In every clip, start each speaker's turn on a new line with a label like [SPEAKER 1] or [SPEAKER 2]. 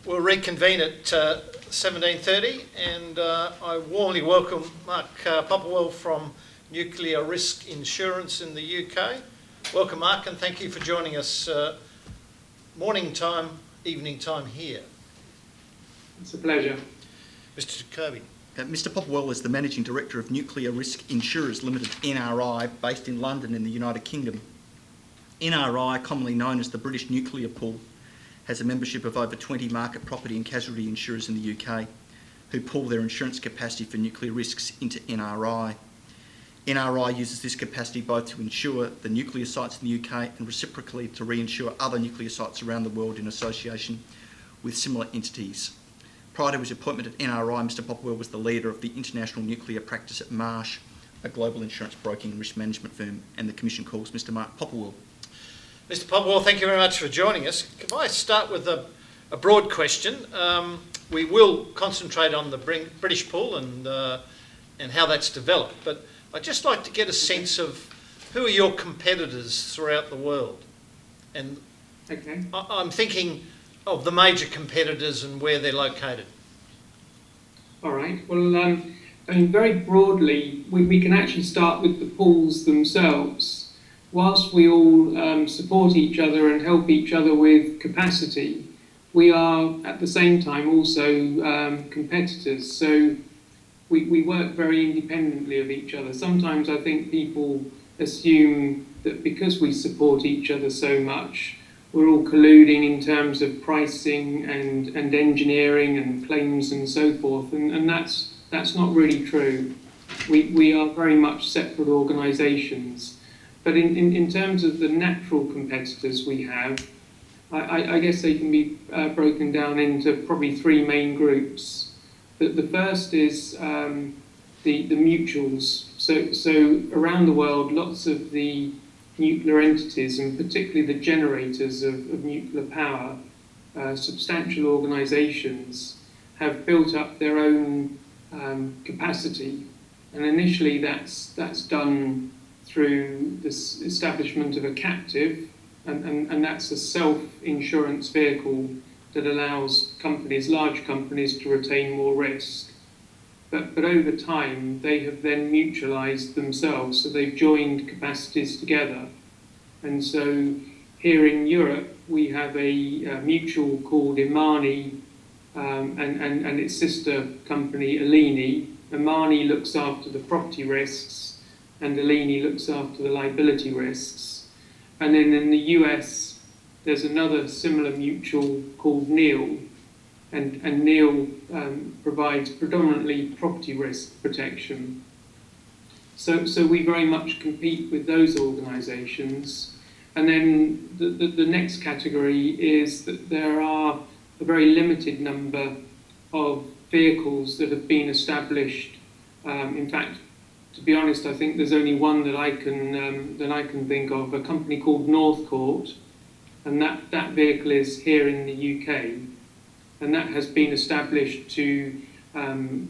[SPEAKER 1] We'll reconvene at 17:30, and I warmly welcome Mark Popplewell from Nuclear Risk Insurance in the UK. Welcome, Mark, and thank you for joining us morning time, evening time here.
[SPEAKER 2] It's a pleasure.
[SPEAKER 1] Mr. JACOBI.
[SPEAKER 3] Mr. Popplewell is the Managing Director of Nuclear Risk Insurers Ltd, NRI, based in London in the United Kingdom. NRI, commonly known as the British Nuclear Pool, has a membership of over 20 market property and casualty insurers in the UK who pool their insurance capacity for nuclear risks into NRI. NRI uses this capacity both to insure the nuclear sites in the UK and reciprocally to reinsure other nuclear sites around the world in association with similar entities. Prior to his appointment at NRI, Mr. Popplewell was the leader of the international nuclear practice at Marsh, a global insurance broking and risk management firm, and the Commission calls Mr. Mark Popplewell.
[SPEAKER 1] Mr. Popplewell, thank you very much for joining us. Can I start with a broad question? We will concentrate on the British pool and how that's developed, but I'd just like to get a sense of who are your competitors throughout the world. And
[SPEAKER 2] Okay.
[SPEAKER 1] I'm thinking of the major competitors and where they're located.
[SPEAKER 2] All right. Well, I mean, very broadly, we can actually start with the pools themselves. Whilst we all support each other and help each other with capacity, we are at the same time also competitors. So we work very independently of each other. Sometimes I think people assume that because we support each other so much, we're all colluding in terms of pricing and engineering and claims and so forth, and that's not really true. We are very much separate organisations. But in terms of the natural competitors we have, I guess they can be broken down into probably three main groups. The first is the mutuals. So around the world, lots of the nuclear entities, and particularly the generators of nuclear power, substantial organisations, have built up their own capacity. And initially that's done through this establishment of a captive, and that's a self-insurance vehicle that allows companies, large companies, to retain more risk. But over time, they have then mutualised themselves, so they've joined capacities together. And so here in Europe, we have a mutual called Imani and its sister company, Alini. Imani looks after the property risks, and Alini looks after the liability risks. And then in the US, there's another similar mutual called NEAL, and NEAL provides predominantly property risk protection. So we very much compete with those organisations. And then the next category is that there are a very limited number of vehicles that have been established. In fact, to be honest, I think there's only one that I can think of, a company called Northcourt, and that vehicle is here in the UK, and that has been established to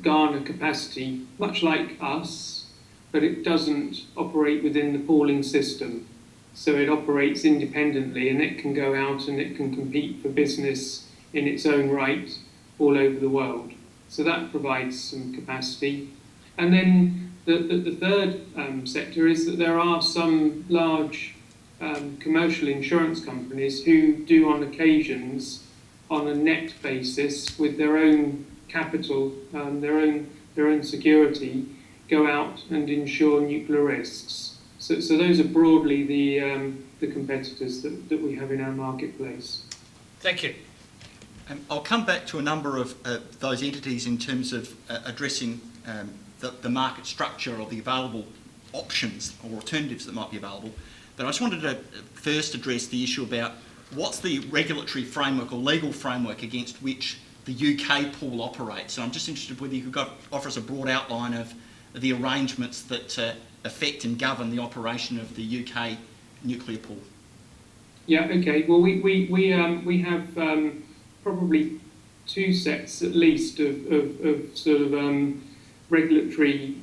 [SPEAKER 2] garner capacity, much like us, but it doesn't operate within the pooling system. So it operates independently, and it can go out and it can compete for business in its own right all over the world. So that provides some capacity. And then the third sector is that there are some large commercial insurance companies who do on occasions, on a net basis, with their own capital, their own security, go out and insure nuclear risks. So those are broadly the competitors that we have in our marketplace.
[SPEAKER 1] Thank you.
[SPEAKER 3] I'll come back to a number of those entities in terms of addressing the market structure or the available options or alternatives that might be available. But I just wanted to first address the issue about what's the regulatory framework or legal framework against which the UK pool operates. And I'm just interested whether you could offer us a broad outline of the arrangements that affect and govern the operation of the UK nuclear pool.
[SPEAKER 2] Yeah, okay. Well, we have probably two sets at least of sort of regulatory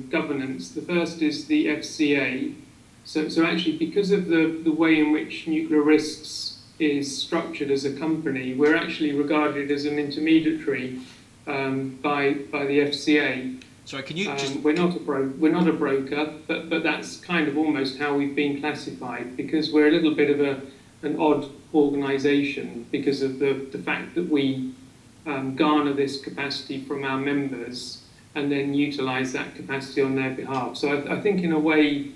[SPEAKER 2] governance. The first is the FCA. So actually, because of the way in which nuclear risks is structured as a company, we're actually regarded as an intermediary by the FCA.
[SPEAKER 3] Sorry, can you just...
[SPEAKER 2] We're not a broker, but that's kind of almost how we've been classified, because we're a little bit of an odd organisation because of the fact that we garner this capacity from our members and then utilise that capacity on their behalf. So I think in a way,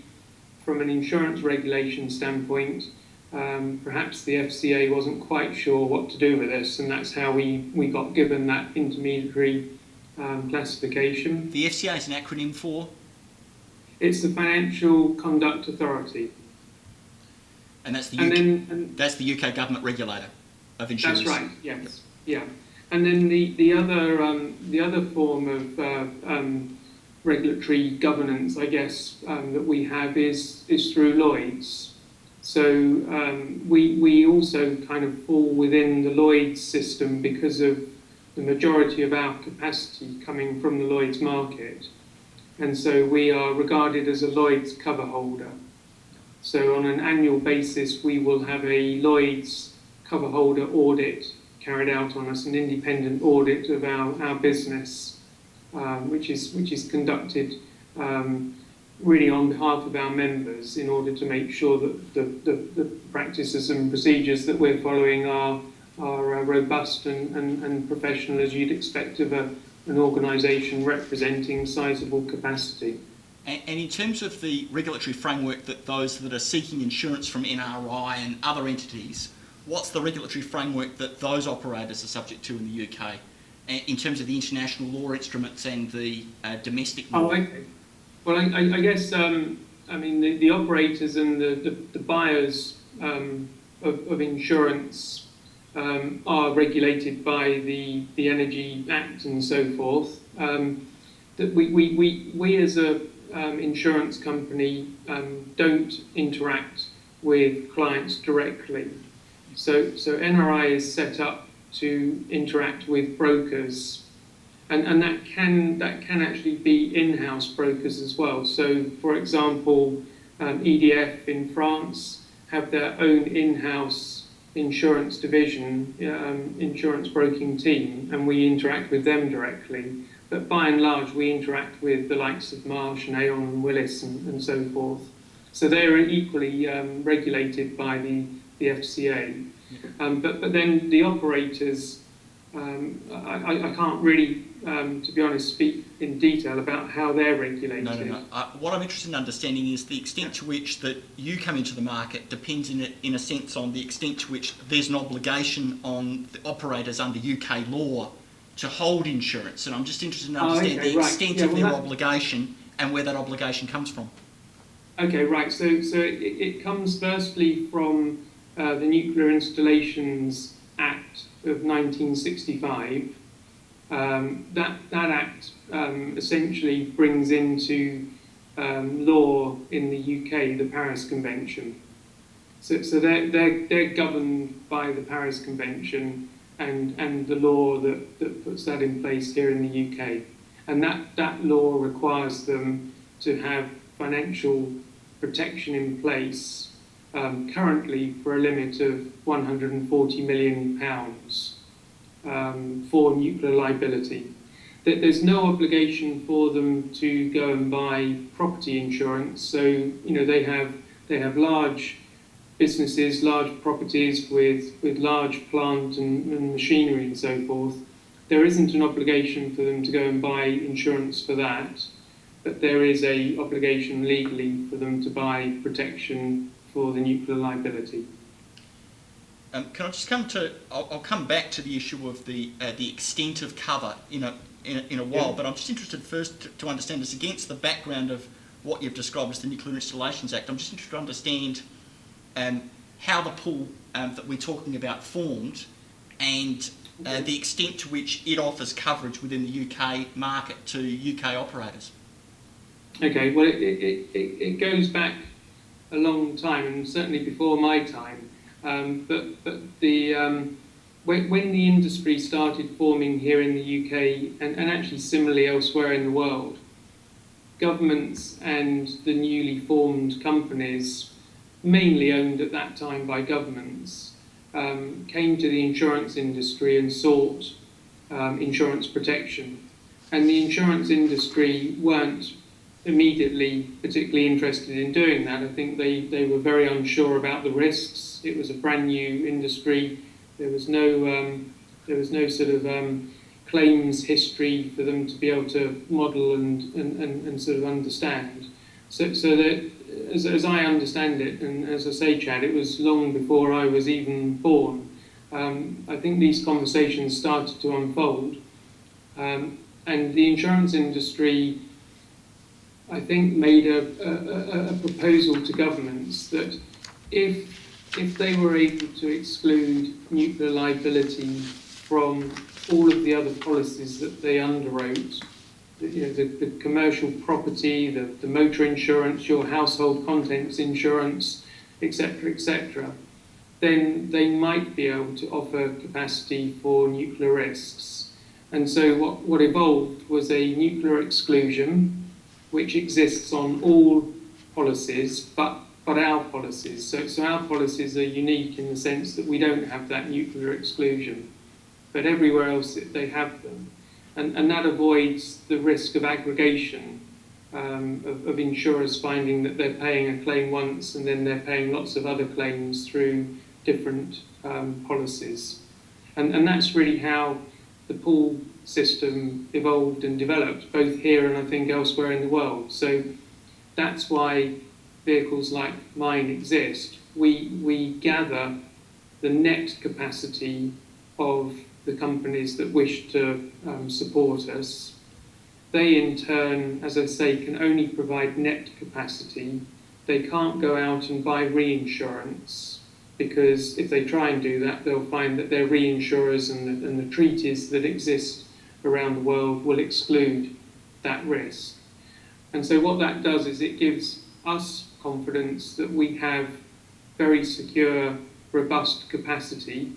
[SPEAKER 2] from an insurance regulation standpoint, perhaps the FCA wasn't quite sure what to do with us, and that's how we got given that intermediary classification.
[SPEAKER 3] The FCA is an acronym for?
[SPEAKER 2] It's the Financial Conduct Authority.
[SPEAKER 3] And that's the that's the UK government regulator of insurance.
[SPEAKER 2] That's right. Yes. Yeah. And then the other form of regulatory governance, I guess, that we have is through Lloyd's. So we also kind of fall within the Lloyd's system because of the majority of our capacity coming from the Lloyd's market. And so we are regarded as a Lloyd's cover holder. So on an annual basis, we will have a Lloyd's cover holder audit carried out on us, an independent audit of our business, which is conducted really on behalf of our members in order to make sure that the practices and procedures that we're following are robust and professional, as you'd expect of an organisation representing sizable capacity.
[SPEAKER 3] And in terms of the regulatory framework that those that are seeking insurance from NRI and other entities, what's the regulatory framework that those operators are subject to in the UK, in terms of the international law instruments and the domestic law?
[SPEAKER 2] Oh, okay. Well, I guess, I mean, the operators and the buyers of insurance are regulated by the Energy Act and so forth. That we as a insurance company don't interact with clients directly. So NRI is set up to interact with brokers, and that can actually be in-house brokers as well. So, for example, EDF in France have their own in-house insurance division, insurance broking team, and we interact with them directly. But by and large, we interact with the likes of Marsh and Aon and Willis and so forth. So they're equally regulated by the FCA. But then the operators, I can't really, to be honest, speak in detail about how they're regulated.
[SPEAKER 3] No. What I'm interested in understanding is the extent to which that you come into the market depends in a sense on the extent to which there's an obligation on the operators under UK law to hold insurance. And I'm just interested in understanding the extent of their obligation and where that obligation comes from. Okay,
[SPEAKER 2] right. So it comes firstly from the Nuclear Installations Act of 1965. That Act essentially brings into law in the UK the Paris Convention. So they're governed by the Paris Convention and the law that puts that in place here in the UK. And that law requires them to have financial protection in place currently for a limit of £140 million for nuclear liability. There's no obligation for them to go and buy property insurance. So, you know, they have large businesses, large properties with large plant and machinery and so forth. There isn't an obligation for them to go and buy insurance for that, but there is a obligation legally for them to buy protection for the nuclear liability.
[SPEAKER 3] Can I just come to? I'll come back to the issue of the extent of cover in a while, but I'm just interested first to understand this against the background of what you've described as the Nuclear Installations Act. I'm just interested to understand how the pool that we're talking about formed and the extent to which it offers coverage within the UK market to UK operators. Okay, well,
[SPEAKER 2] it goes back a long time, and certainly before my time. But when the industry started forming here in the UK, and actually similarly elsewhere in the world, governments and the newly formed companies, mainly owned at that time by governments, came to the insurance industry and sought insurance protection. And the insurance industry weren't immediately particularly interested in doing that. I think they were very unsure about the risks. It was a brand new industry. There was no sort of claims history for them to be able to model and sort of understand. So that, as I understand it, and as I say, Chad, it was long before I was even born. I think these conversations started to unfold, and the insurance industry, I think, made a proposal to governments that if they were able to exclude nuclear liability from all of the other policies that they underwrote, the commercial property, the motor insurance, your household contents insurance, etc., then they might be able to offer capacity for nuclear risks. And so what evolved was a nuclear exclusion, which exists on all policies, but our policies. So our policies are unique in the sense that we don't have that nuclear exclusion, but everywhere else they have them. And that avoids the risk of aggregation, of insurers finding that they're paying a claim once and then they're paying lots of other claims through different policies. And that's really how the pool system evolved and developed, both here and I think elsewhere in the world. So that's why vehicles like mine exist. We gather the net capacity of the companies that wish to support us. They in turn, as I say, can only provide net capacity. They can't go out and buy reinsurance, because if they try and do that, they'll find that their reinsurers and the treaties that exist around the world will exclude that risk. And so what that does is it gives us confidence that we have very secure, robust capacity.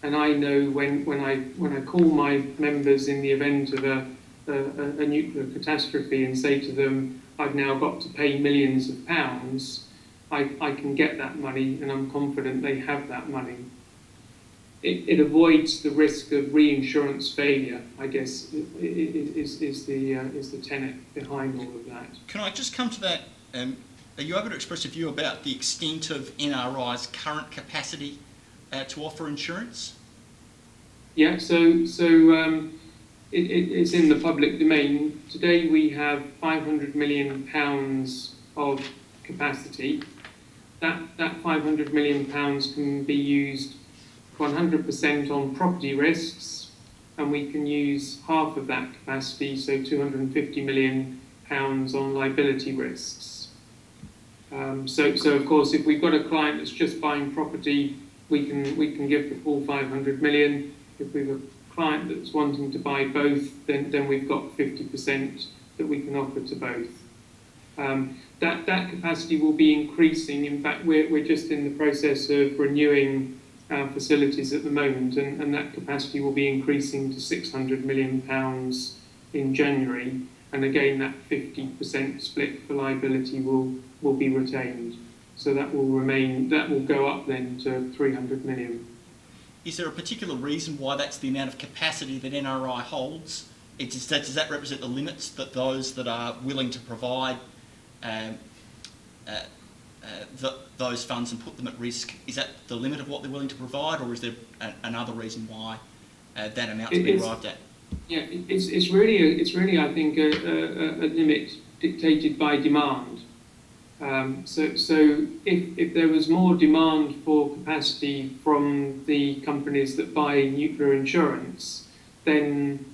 [SPEAKER 2] And I know when I call my members in the event of a nuclear catastrophe and say to them, I've now got to pay millions of pounds, I can get that money, and I'm confident they have that money. It avoids the risk of reinsurance failure, I guess, is the tenet behind all of that.
[SPEAKER 3] Can I just come to that? Are you able to express a view about the extent of NRI's current capacity to offer insurance?
[SPEAKER 2] Yeah, so it's in the public domain. Today we have £500 million of capacity. That £500 million can be used 100% on property risks, and we can use half of that capacity, so £250 million on liability risks. So of course, if we've got a client that's just buying property, we can give the full 500 million. If we've a client that's wanting to buy both, then we've got 50% that we can offer to both. That capacity will be increasing. In fact, we're just in the process of renewing our facilities at the moment, and that capacity will be increasing to £600 million in January. And again, that 50% split for liability will be retained. So that will remain. That will go up then to 300 million.
[SPEAKER 3] Is there a particular reason why that's the amount of capacity that NRI holds? Does that represent the limits that those that are willing to provide those funds and put them at risk? Is that the limit of what they're willing to provide, or is there another reason why that amount has been arrived at?
[SPEAKER 2] Yeah, it's really I think a limit dictated by demand. So if there was more demand for capacity from the companies that buy nuclear insurance, then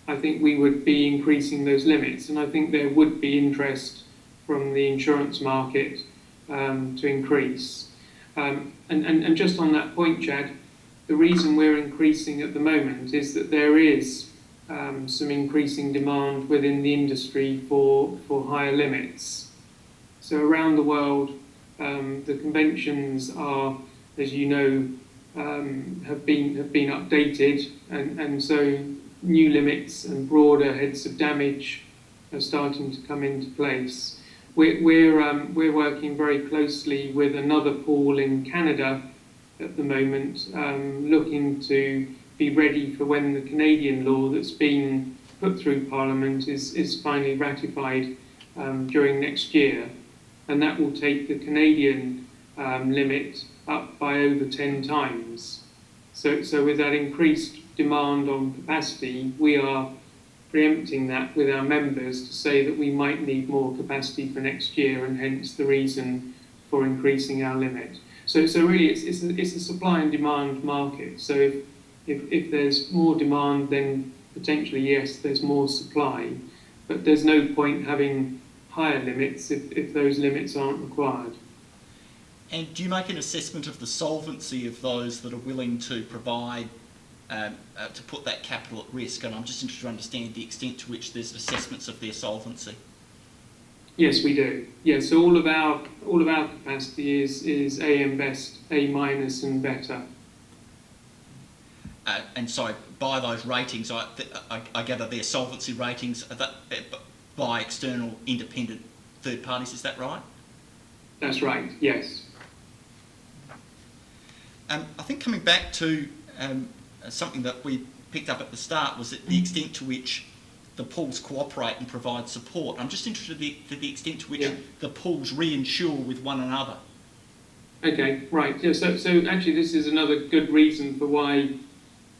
[SPEAKER 2] I think we would be increasing those limits, and I think there would be interest from the insurance market to increase. And just on that point, Chad, the reason we're increasing at the moment is that there is some increasing demand within the industry for higher limits. So around the world, the conventions are, as you know, have been updated, and so new limits and broader heads of damage are starting to come into place. We're working very closely with another pool in Canada, at the moment, looking to be ready for when the Canadian law that's been put through Parliament is finally ratified during next year, and that will take the Canadian limit up by over 10 times. So with that increased demand on capacity, we are preempting that with our members to say that we might need more capacity for next year, and hence the reason for increasing our limit. So really it's a supply and demand market. So if there's more demand, then potentially yes, there's more supply, but there's no point having higher limits if those limits aren't required.
[SPEAKER 3] And do you make an assessment of the solvency of those that are willing to provide, to put that capital at risk? And I'm just interested to understand the extent to which there's assessments of their solvency.
[SPEAKER 2] Yes, we do. Yeah, so all of our capacity is AM Best, A minus, and better.
[SPEAKER 3] And so by those ratings, I gather their solvency ratings are by external independent third parties. Is that right?
[SPEAKER 2] That's right. Yes.
[SPEAKER 3] I think coming back to something that we picked up at the start was that the extent to which the pools cooperate and provide support. I'm just interested in the extent to which the pools reinsure with one another. Okay, right. Yeah, so actually this is another good reason for why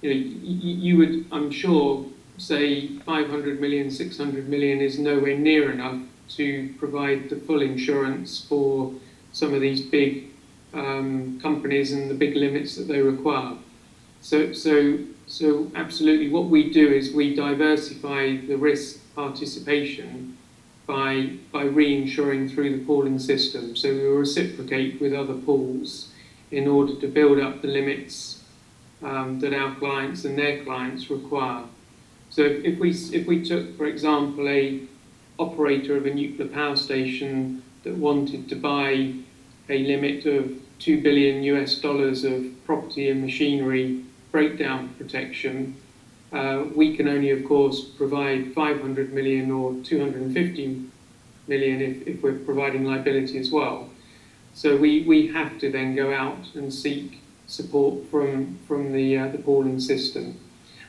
[SPEAKER 3] you would, I'm sure, say 500 million, 600 million is nowhere near enough to provide the full insurance for some of these big companies and the big limits that they require. So absolutely what we do is we diversify the risk participation by reinsuring through the pooling system. So we reciprocate with other pools in order to build up the limits that our clients and their clients require. So if we took, for example, a operator of a nuclear power station that wanted to buy a limit of $2 billion of property and machinery breakdown protection, we can only, of course, provide 500 million or 250 million if we're providing liability as well. So we have to then go out and seek support from the pooling system.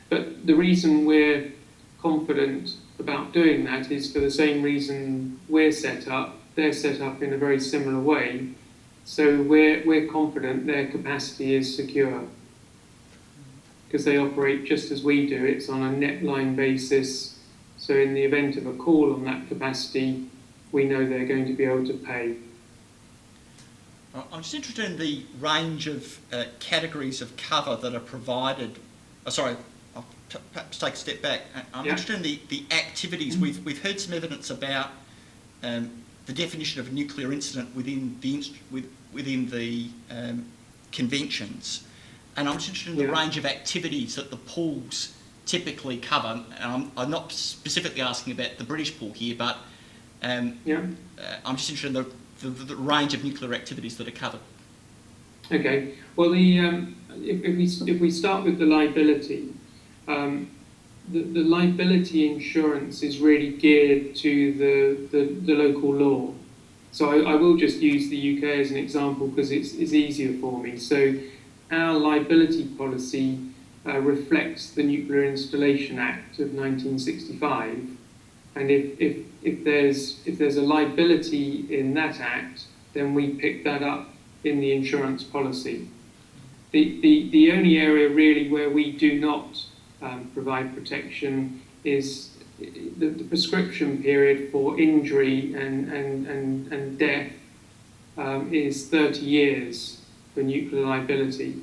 [SPEAKER 3] But the reason we're confident about doing that is for the same reason we're set up. They're set up in a very similar way. So we're confident their capacity is secure, because they operate just as we do. It's on a net line basis. So in the event of a call on that capacity, we know they're going to be able to pay. I'm just interested in the range of categories of cover that are provided. Sorry, I'll perhaps take a step back. I'm interested in the activities. We've heard some evidence about the definition of a nuclear incident within the conventions, and I'm just interested in the range of activities that the pools typically cover. I'm not specifically asking about the British pool here, but I'm just interested in the range of nuclear activities that are covered.
[SPEAKER 2] Okay. Well, if we start with the liability, the liability insurance is really geared to the local law. So I will just use the UK as an example because it's easier for me. So our liability policy reflects the Nuclear Installation Act of 1965, and if there's a liability in that act, then we pick that up in the insurance policy. The only area really where we do not provide protection is the prescription period for injury and death is 30 years for nuclear liability.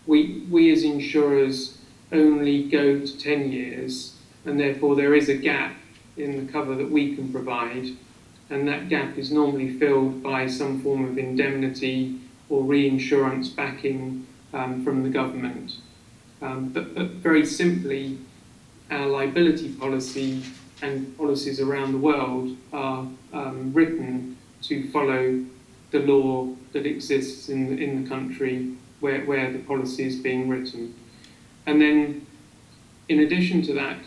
[SPEAKER 2] We as insurers only go to 10 years, and therefore there is a gap in the cover that we can provide, and that gap is normally filled by some form of indemnity or reinsurance backing from the government. But very simply, our liability policy and policies around the world are written to follow the law that exists in the country where the policy is being written. And then, in addition to that,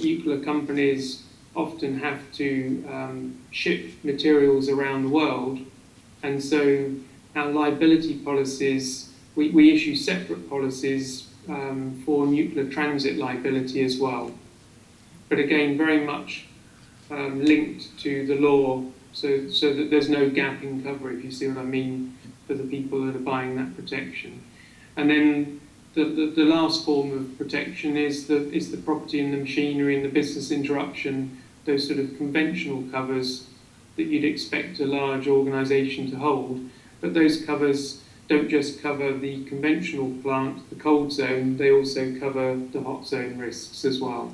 [SPEAKER 2] nuclear companies often have to ship materials around the world, and so our liability policies we issue separate policies for nuclear transit liability as well. But again, very much linked to the law, so that there's no gap in cover, if you see what I mean, for the people that are buying that protection. And then the last form of protection is the property and the machinery and the business interruption, those sort of conventional covers that you'd expect a large organisation to hold. But those covers don't just cover the conventional plant, the cold zone, they also cover the hot zone risks as well.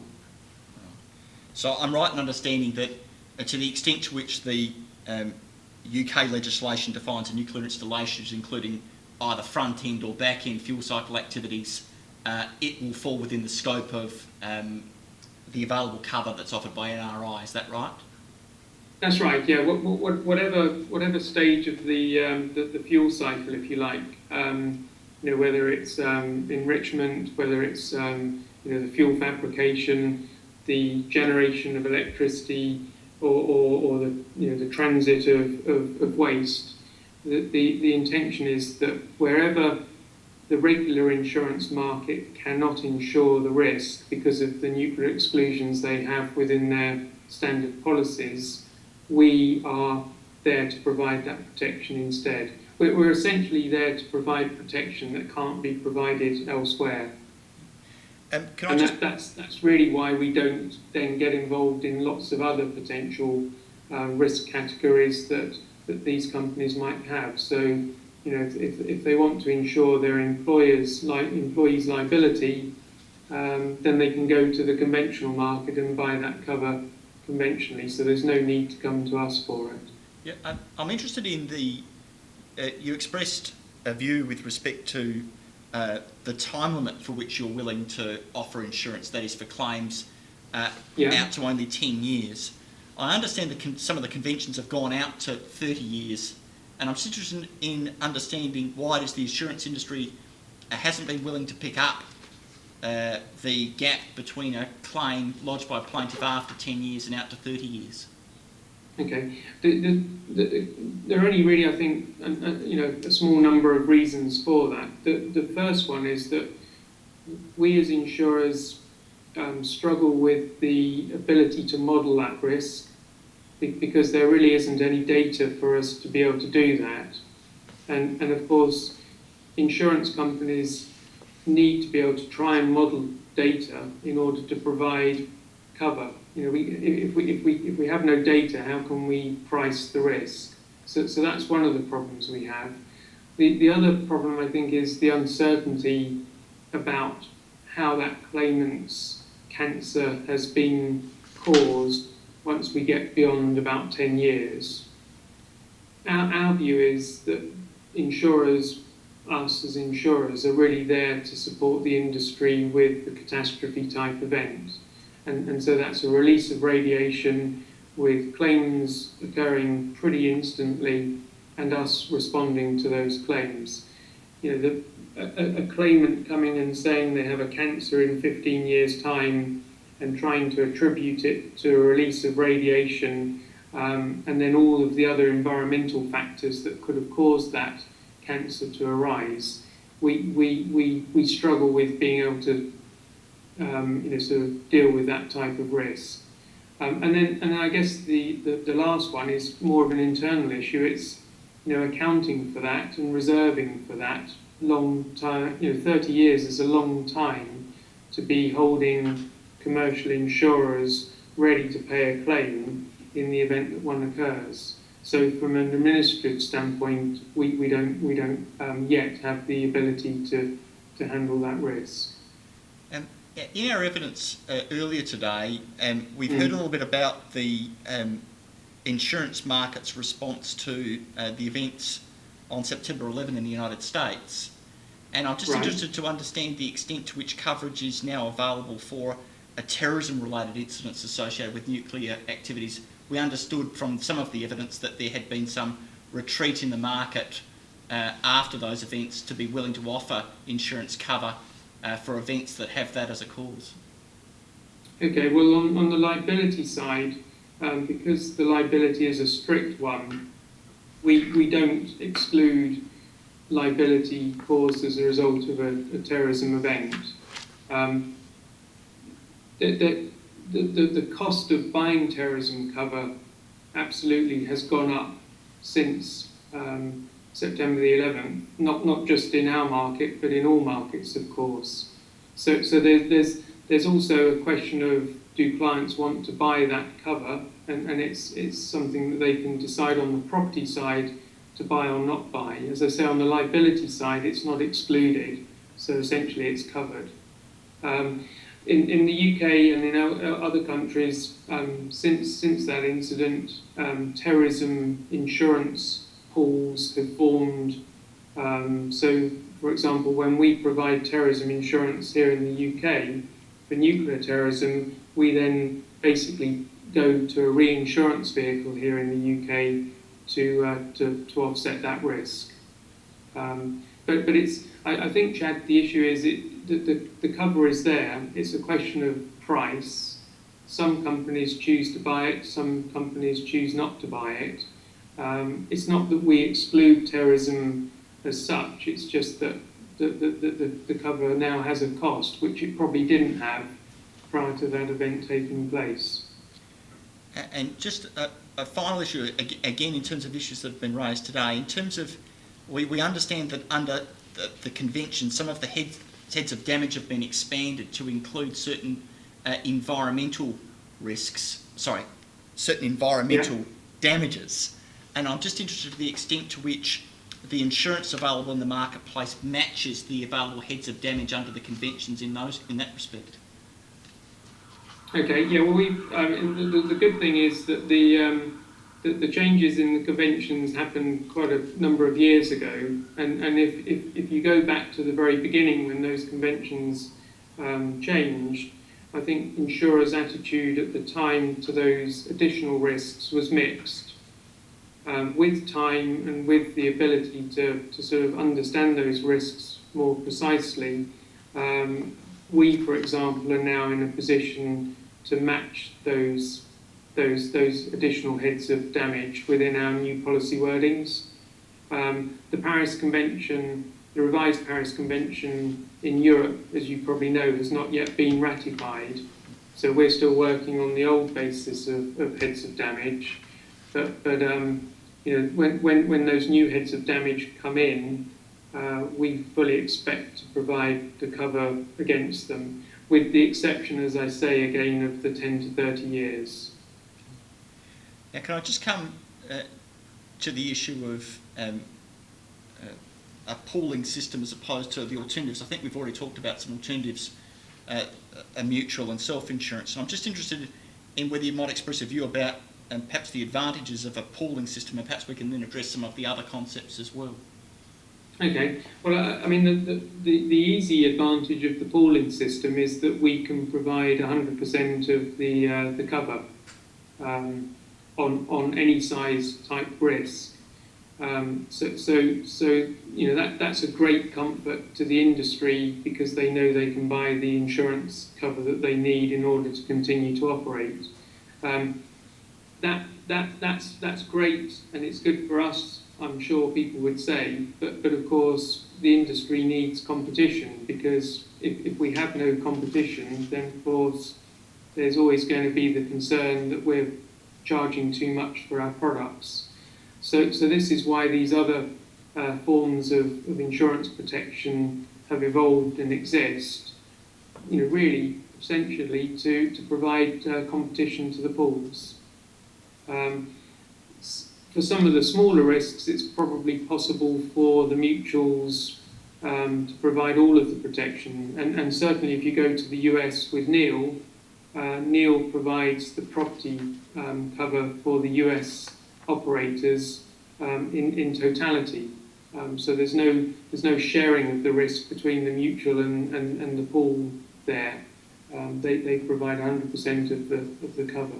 [SPEAKER 3] So I'm right in understanding that to the extent to which the UK legislation defines a nuclear installation as including either front-end or back-end fuel cycle activities, it will fall within the scope of the available cover that's offered by NRI, is that right?
[SPEAKER 2] That's right, yeah. Whatever stage of the fuel cycle, if you like, whether it's enrichment, whether it's the fuel fabrication, the generation of electricity, or the transit of waste. The intention is that wherever the regular insurance market cannot insure the risk because of the nuclear exclusions they have within their standard policies, we are there to provide that protection instead. We're essentially there to provide protection that can't be provided elsewhere. That's really why we don't then get involved in lots of other potential risk categories that these companies might have. So, if they want to insure their employees' liability, then they can go to the conventional market and buy that cover conventionally. So there's no need to come to us for it.
[SPEAKER 3] Yeah, I'm interested in you expressed a view with respect to the time limit for which you're willing to offer insurance, that is for claims out to only 10 years. I understand that some of the conventions have gone out to 30 years, and I'm just interested in understanding why does the insurance industry hasn't been willing to pick up the gap between a claim lodged by a plaintiff after 10 years and out to 30 years.
[SPEAKER 2] Okay. There are only really, I think, a small number of reasons for that. The first one is that we as insurers struggle with the ability to model that risk because there really isn't any data for us to be able to do that. And of course, insurance companies need to be able to try and model data in order to provide cover. If we have no data, how can we price the risk? So that's one of the problems we have. The other problem, I think, is the uncertainty about how that claimant's cancer has been caused once we get beyond about 10 years. Our view is that insurers, us as insurers, are really there to support the industry with the catastrophe type event. And so that's a release of radiation with claims occurring pretty instantly and us responding to those claims. A claimant coming and saying they have a cancer in 15 years' time and trying to attribute it to a release of radiation and then all of the other environmental factors that could have caused that cancer to arise, we struggle with being able to sort of deal with that type of risk. And then I guess the last one is more of an internal issue. It's accounting for that and reserving for that long time. 30 years is a long time to be holding commercial insurers ready to pay a claim in the event that one occurs. So from an administrative standpoint, we don't yet have the ability to handle that risk.
[SPEAKER 3] In our evidence earlier today, we've heard a little bit about the insurance market's response to the events on September 11 in the United States. And I'm just interested to understand the extent to which coverage is now available for a terrorism-related incidents associated with nuclear activities. We understood from some of the evidence that there had been some retreat in the market after those events to be willing to offer insurance cover for events that have that as a cause.
[SPEAKER 2] Okay, well on the liability side, because the liability is a strict one, we don't exclude liability caused as a result of a terrorism event. The cost of buying terrorism cover absolutely has gone up since September the 11th, not just in our market, but in all markets, of course. So there's also a question of, do clients want to buy that cover, and it's something that they can decide on the property side to buy or not buy. As I say, on the liability side, it's not excluded, so essentially it's covered. In the UK and in other countries, since that incident, terrorism insurance pools have formed. So, for example, when we provide terrorism insurance here in the UK for nuclear terrorism, we then basically go to a reinsurance vehicle here in the UK to offset that risk. But it's, I think, Chad, the issue is the cover is there. It's a question of price. Some companies choose to buy it, some companies choose not to buy it. It's not that we exclude terrorism as such, it's just that the cover now has a cost, which it probably didn't have prior to that event taking place.
[SPEAKER 3] And just a final issue, again, in terms of issues that have been raised today, in terms of, we understand that under the convention, some of the heads of damage have been expanded to include certain environmental risks, certain environmental damages. And I'm just interested in the extent to which the insurance available in the marketplace matches the available heads of damage under the conventions in that respect.
[SPEAKER 2] Okay, yeah, well, the good thing is that the changes in the conventions happened quite a number of years ago, and if you go back to the very beginning when those conventions changed, I think insurers' attitude at the time to those additional risks was mixed. With time and with the ability to sort of understand those risks more precisely, we, for example, are now in a position to match those additional heads of damage within our new policy wordings. The Paris Convention, the revised Paris Convention in Europe, as you probably know, has not yet been ratified. So we're still working on the old basis of heads of damage. But you know, when those new heads of damage come in, we fully expect to provide the cover against them, with the exception, as I say again, of the 10 to 30 years.
[SPEAKER 3] Now, can I just come to the issue of a pooling system as opposed to the alternatives? I think we've already talked about some alternatives, a mutual and self-insurance. And I'm just interested in whether you might express a view about perhaps the advantages of a pooling system, and perhaps we can then address some of the other concepts as well. Okay.
[SPEAKER 2] Well, I mean, the easy advantage of the pooling system is that we can provide 100% of the cover on any size type risk. So you know, that's a great comfort to the industry, because they know they can buy the insurance cover that they need in order to continue to operate. That's great, and it's good for us, I'm sure people would say, but of course the industry needs competition, because if we have no competition, then of course there's always going to be the concern that we're charging too much for our products. So this is why these other forms of insurance protection have evolved and exist, you know, really essentially to provide competition to the pools. For some of the smaller risks, it's probably possible for the mutuals to provide all of the protection. And certainly if you go to the US with Neil, Neil provides the property cover for the US operators in totality. So there's no sharing of the risk between the mutual and the pool there. They provide 100% of the cover.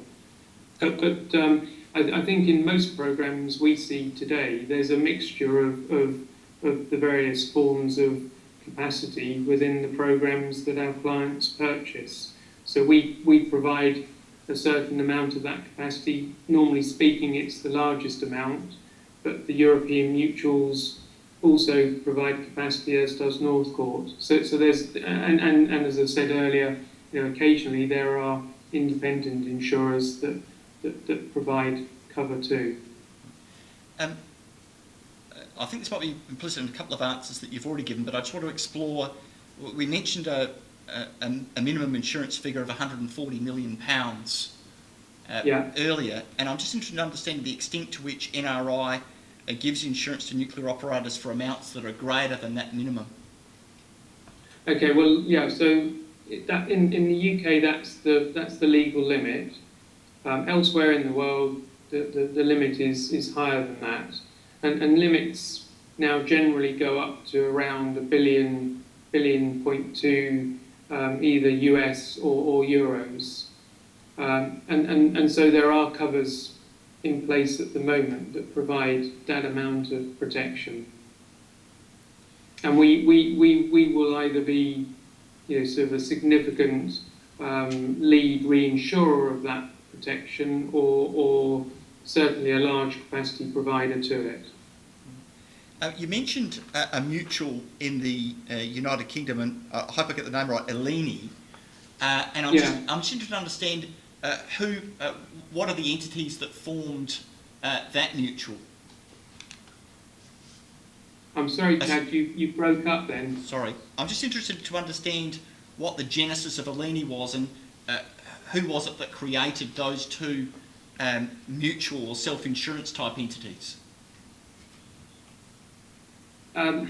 [SPEAKER 2] But I think in most programs we see today, there's a mixture of the various forms of capacity within the programs that our clients purchase. So we provide a certain amount of that capacity. Normally speaking, it's the largest amount, but the European mutuals also provide capacity, as does Northcourt. So there's, and as I said earlier, occasionally there are independent insurers that provide cover too.
[SPEAKER 3] I think this might be implicit in a couple of answers that you've already given, but I just want to explore. We mentioned a minimum insurance figure of £140 million earlier, and I'm just interested in understanding the extent to which NRI gives insurance to nuclear operators for amounts that are greater than that minimum.
[SPEAKER 2] Okay, well, yeah. So that in the UK, that's the legal limit. Elsewhere in the world, the limit is higher than that, and limits now generally go up to around £1 billion, $1.2 billion, either US or euros, and so there are covers in place at the moment that provide that amount of protection, and we will either be sort of a significant lead reinsurer of that protection, or certainly a large capacity provider to it.
[SPEAKER 3] You mentioned a mutual in the United Kingdom, and I hope I get the name right, Eleni, and I'm just interested to understand what are the entities that formed that mutual?
[SPEAKER 2] I'm sorry, Chad, you broke up then.
[SPEAKER 3] Sorry. I'm just interested to understand what the genesis of Eleni was, and who was it that created those two mutual or self-insurance type entities?
[SPEAKER 2] I'm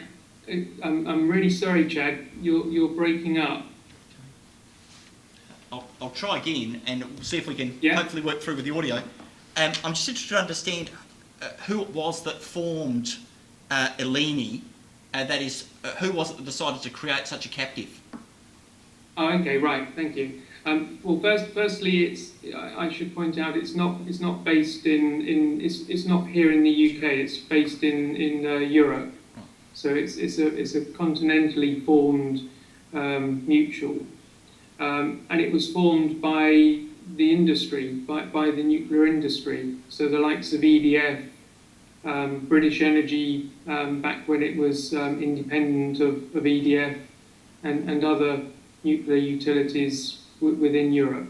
[SPEAKER 2] really sorry, Chad. You're breaking up.
[SPEAKER 3] I'll try again, and we'll see if we can hopefully work through with the audio. I'm just interested to understand who it was that formed Eleni. That is, who was it that decided to create such a captive?
[SPEAKER 2] Oh, okay, right. Thank you. Well, firstly, I should point out it's not based it's not here in the UK. It's based in Europe. So it's a continentally formed mutual, and it was formed by the industry, by the nuclear industry. So the likes of EDF, British Energy, back when it was independent of EDF, and other nuclear utilities within Europe.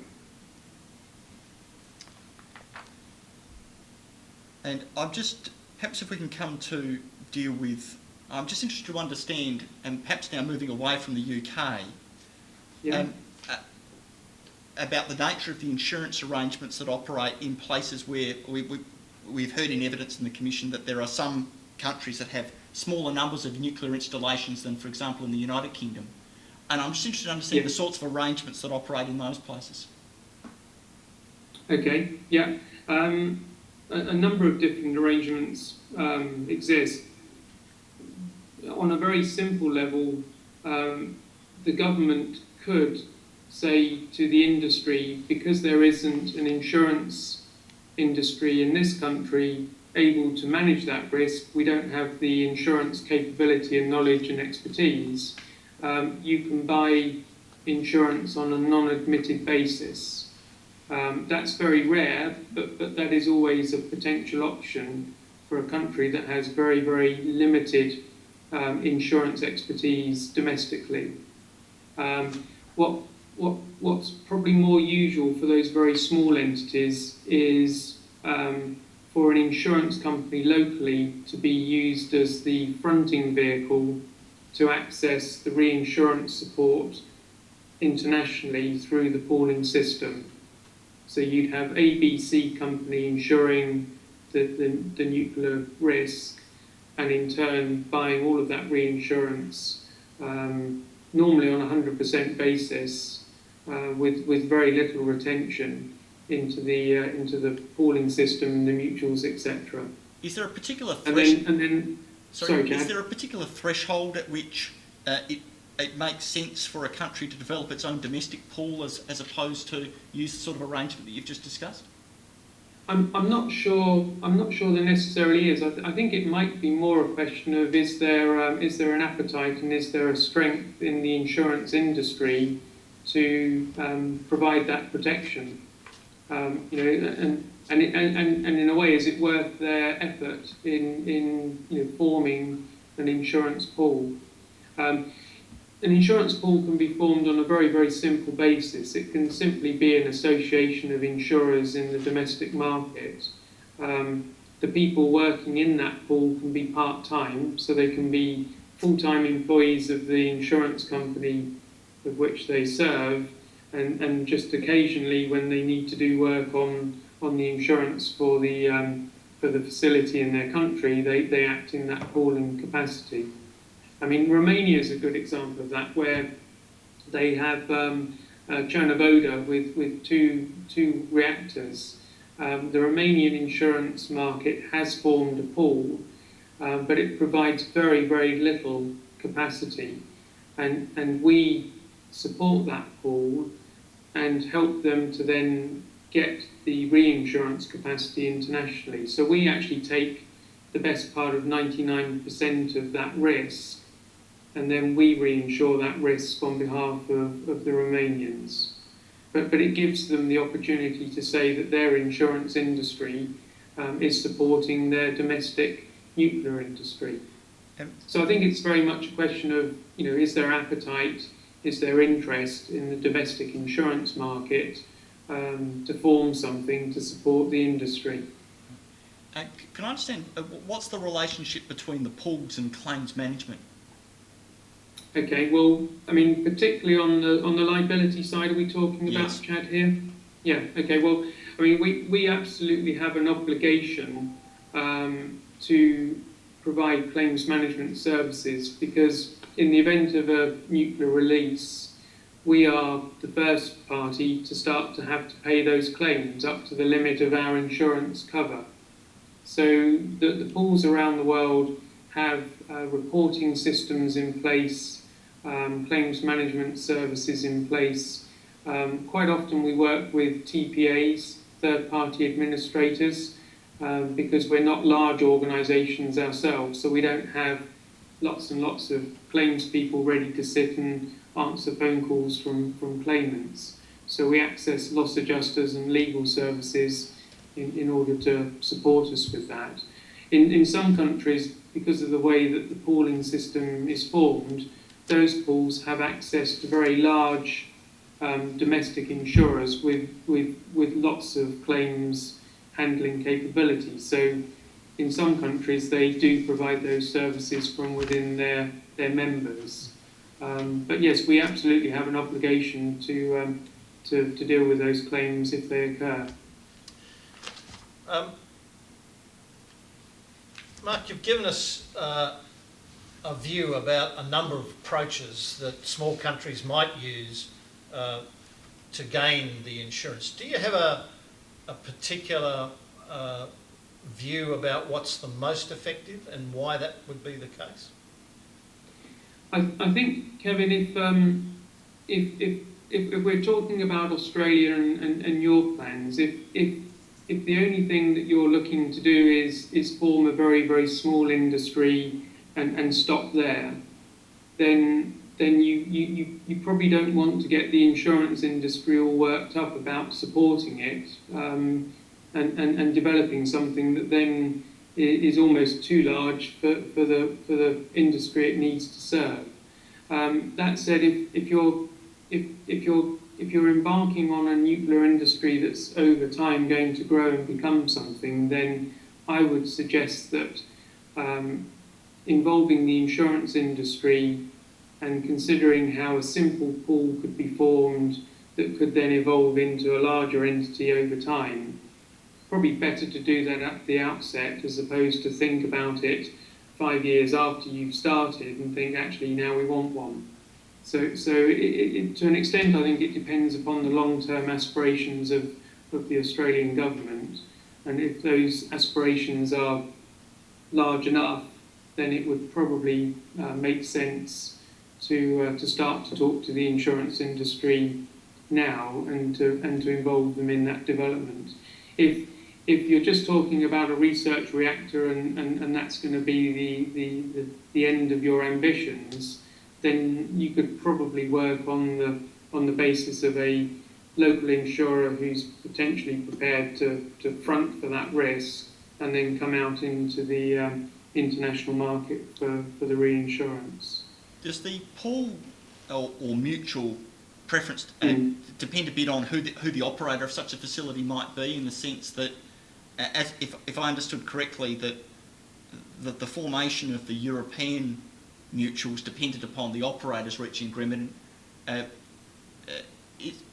[SPEAKER 3] And I'm just, perhaps if we can come to deal with, I'm just interested to understand, and perhaps now moving away from the UK, about the nature of the insurance arrangements that operate in places where we've heard in evidence in the Commission that there are some countries that have smaller numbers of nuclear installations than, for example, in the United Kingdom. And I'm just interested to understand the sorts of arrangements that operate in those places.
[SPEAKER 2] Okay, yeah. A number of different arrangements exist. On a very simple level, the government could say to the industry, because there isn't an insurance industry in this country able to manage that risk, we don't have the insurance capability and knowledge and expertise, you can buy insurance on a non-admitted basis. That's very rare, but that is always a potential option for a country that has very, very limited insurance expertise domestically. What's probably more usual for those very small entities is for an insurance company locally to be used as the fronting vehicle to access the reinsurance support internationally through the pooling system. So you'd have ABC company insuring the nuclear risk, and in turn buying all of that reinsurance, normally on a 100% basis, with very little retention into the pooling system, the mutuals, etc.
[SPEAKER 3] Is there a particular Is there a particular threshold at which it makes sense for a country to develop its own domestic pool as opposed to use the sort of arrangement that you've just discussed?
[SPEAKER 2] I'm not sure there necessarily is. I think it might be more a question of is there an appetite and is there a strength in the insurance industry to provide that protection? And in a way, is it worth their effort in forming an insurance pool. An insurance pool can be formed on a very, very simple basis. It can simply be an association of insurers in the domestic market. The people working in that pool can be part-time, so they can be full-time employees of the insurance company of which they serve, and just occasionally, when they need to do work on the insurance for the facility in their country, they act in that pooling capacity. I mean, Romania is a good example of that, where they have Chernovoda with two reactors. The Romanian insurance market has formed a pool, but it provides very, very little capacity. And we support that pool and help them to then get the reinsurance capacity internationally. So we actually take the best part of 99% of that risk, and then we reinsure that risk on behalf of the Romanians. But it gives them the opportunity to say that their insurance industry is supporting their domestic nuclear industry. So I think it's very much a question of, is there appetite, is there interest in the domestic insurance market to form something to support the industry.
[SPEAKER 3] Can I understand, what's the relationship between the pools and claims management?
[SPEAKER 2] Okay, well, I mean, particularly on the liability side, are we talking about,
[SPEAKER 3] yes.
[SPEAKER 2] Chad, here? Yeah, okay, well, I mean, we absolutely have an obligation to provide claims management services, because in the event of a nuclear release, we are the first party to start to have to pay those claims up to the limit of our insurance cover. So the pools around the world have reporting systems in place, claims management services in place. Quite often we work with TPAs, third-party administrators, because we're not large organisations ourselves, so we don't have lots and lots of claims people ready to sit and answer phone calls from claimants. So we access loss adjusters and legal services in order to support us with that. In some countries, because of the way that the pooling system is formed, those pools have access to very large domestic insurers with lots of claims handling capability. So in some countries they do provide those services from within their members. But yes, we absolutely have an obligation to deal with those claims if they occur.
[SPEAKER 1] Mark, you've given us a view about a number of approaches that small countries might use to gain the insurance. Do you have a particular view about what's the most effective and why that would be the case?
[SPEAKER 2] I think, Kevin, if we're talking about Australia and your plans, if the only thing that you're looking to do is form a very, very small industry and stop there, then you probably don't want to get the insurance industry all worked up about supporting it and developing something that then is almost too large for the industry it needs to serve. That said, if you're embarking on a nuclear industry that's over time going to grow and become something, then I would suggest that involving the insurance industry and considering how a simple pool could be formed that could then evolve into a larger entity over time, probably better to do that at the outset as opposed to think about it 5 years after you've started and think, actually, now we want one. So to an extent, I think it depends upon the long-term aspirations of the Australian government. And if those aspirations are large enough, then it would probably make sense to start to talk to the insurance industry now and to involve them in that development. If you're just talking about a research reactor and that's going to be the end of your ambitions, then you could probably work on the basis of a local insurer who's potentially prepared to front for that risk and then come out into the international market for the reinsurance.
[SPEAKER 3] Does the pool or mutual preference depend a bit on who the operator of such a facility might be, in the sense that, as if I understood correctly, that the formation of the European mutuals depended upon the operators reaching agreement?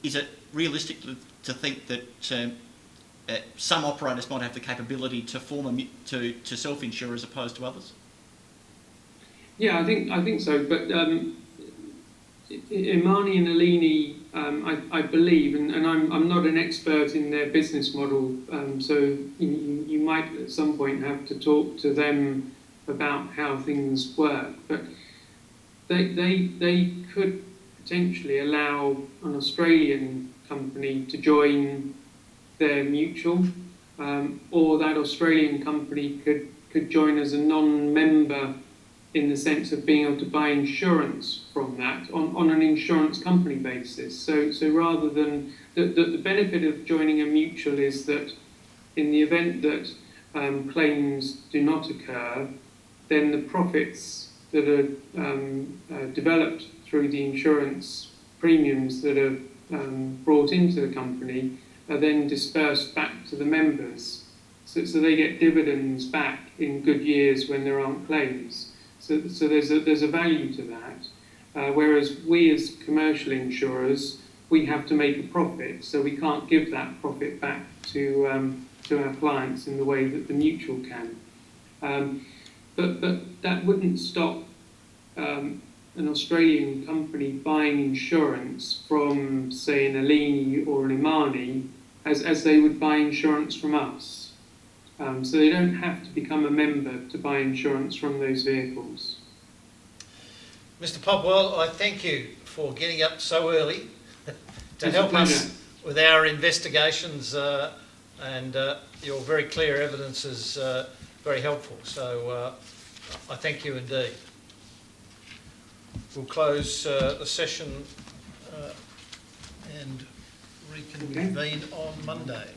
[SPEAKER 3] Is it realistic to think that some operators might have the capability to form to self-insure as opposed to others?
[SPEAKER 2] Yeah, I think so. But Imani and Alini, I believe, and I'm not an expert in their business model, so you might at some point have to talk to them about how things work. But they could potentially allow an Australian company to join their mutual, or that Australian company could join as a non-member, in the sense of being able to buy insurance from that on an insurance company basis. So rather than the benefit of joining a mutual is that in the event that claims do not occur, then the profits that are developed through the insurance premiums that are brought into the company are then dispersed back to the members. So they get dividends back in good years when there aren't claims. So there's a value to that. Whereas we as commercial insurers, we have to make a profit, so we can't give that profit back to our clients in the way that the mutual can. But that wouldn't stop an Australian company buying insurance from, say, an Alini or an Imani, as they would buy insurance from us. So they don't have to become a member to buy insurance from those vehicles.
[SPEAKER 1] Mr. Popplewell, I thank you for getting up so early to help us with our investigations, and your very clear evidence is very helpful. So I thank you indeed. We'll close the session and reconvene on Monday.